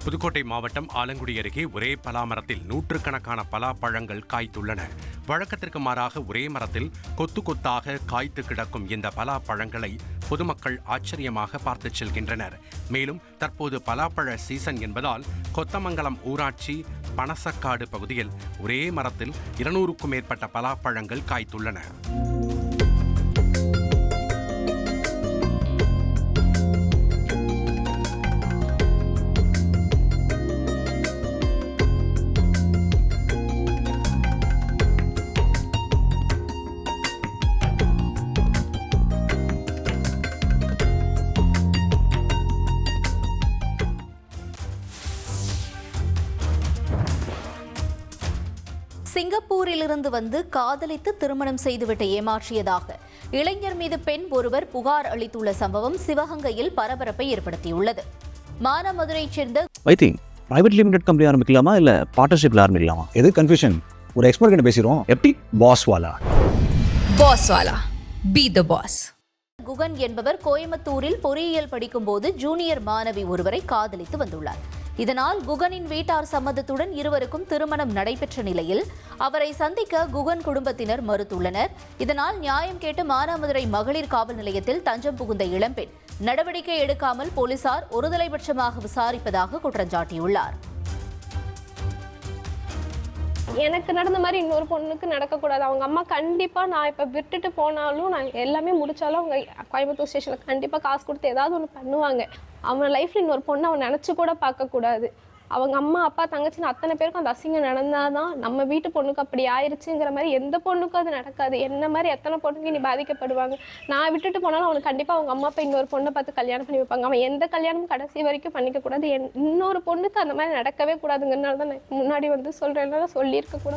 புதுக்கோட்டை மாவட்டம் ஆலங்குடி அருகே ஒரே பலாமரத்தில் நூற்றுக்கணக்கான பலாப்பழங்கள் காய்த்துள்ளன. வழக்கத்திற்கு மாறாக ஒரே மரத்தில் கொத்து கொத்தாக காய்த்து கிடக்கும் இந்த பலாப்பழங்களை பொதுமக்கள் ஆச்சரியமாக பார்த்து செல்கின்றனர். மேலும் தற்போது பலாப்பழ சீசன் என்பதால் கொத்தமங்கலம் ஊராட்சி பனசக்காடு பகுதியில் ஒரே மரத்தில் 200க்கும் மேற்பட்ட பலாப்பழங்கள் காய்த்துள்ளன. சிங்கப்பூரிலிருந்து வந்து காதலித்து திருமணம் செய்துவிட்டு ஏமாற்றியதாக இளைஞர் மீது பெண் ஒருவர் புகார் அளித்துள்ள சம்பவம் சிவகங்கையில் பரபரப்பை ஏற்படுத்தியுள்ளது. மானாமதுரையைச் சேர்ந்த பிரைவேட் லிமிடெட் கம்பெனி ஆரம்பிக்கலாமா இல்ல பார்ட்னர்ஷிப்ல ஆரம்பிக்கலாமா? எது கன்ஃபியூஷன்? ஒரு எக்ஸ்பர்ட் கிட்ட பேசிரோம். எப்படி? பாஸ் வாலா பி தி பாஸ். குகன் என்பவர் கோயம்புத்தூரில் பொறியியல் படிக்கும்போது ஜூனியர் மாணவி ஒருவரை காதலித்து வந்துள்ளார். இதனால் குகனின் வீட்டார் சம்மதத்துடன் இருவருக்கும் திருமணம் நடைபெற்ற நிலையில் அவரை சந்திக்க குகன் குடும்பத்தினர் மறுத்துள்ளனர். இதனால் நியாயம் கேட்டு மானாமதுரை மகளிர் காவல் நிலையத்தில் தஞ்சம் புகுந்த இளம்பெண் நடவடிக்கை எடுக்காமல் போலீசார் ஒருதலைபட்சமாக விசாரிப்பதாக குற்றஞ்சாட்டியுள்ளார். எனக்கு நடந்த மாதிரி இன்னொரு பொண்ணுக்கு நடக்கக்கூடாது. அவங்க அம்மா கண்டிப்பாக நான் இப்போ விட்டுட்டு போனாலும் நான் எல்லாமே முடித்தாலும் அவங்க கோயம்புத்தூர் ஸ்டேஷனில் கண்டிப்பாக காசு கொடுத்து ஏதாவது ஒன்று பண்ணுவாங்க. அவன் லைஃப்பில் இன்னொரு பொண்ணை அவன் நினச்சி கூட பார்க்கக்கூடாது. அவங்க அம்மா அப்பா தங்கச்சின்னு அத்தனை பேருக்கும் அந்த அசிங்கம் நடந்தால் தான் நம்ம வீட்டு பொண்ணுக்கு அப்படி ஆயிடுச்சுங்கிற மாதிரி எந்த பொண்ணுக்கும் அது நடக்காது. என்ன மாதிரி எத்தனை பொண்ணுக்கு நீ பாதிக்கப்படுவாங்க. நான் விட்டுட்டு போனாலும் அவனுக்கு கண்டிப்பாக அவங்க அம்மா அப்பா இன்னொரு பொண்ணை பார்த்து கல்யாணம் பண்ணி வைப்பாங்க. அவன் எந்த கல்யாணமும் கடைசி வரைக்கும் பண்ணிக்கக்கூடாது. இன்னொரு பொண்ணுக்கு அந்த மாதிரி நடக்கவே கூடாதுங்கிறனால தான் நான் முன்னாடி வந்து சொல்கிறேன். சொல்லியிருக்க கூட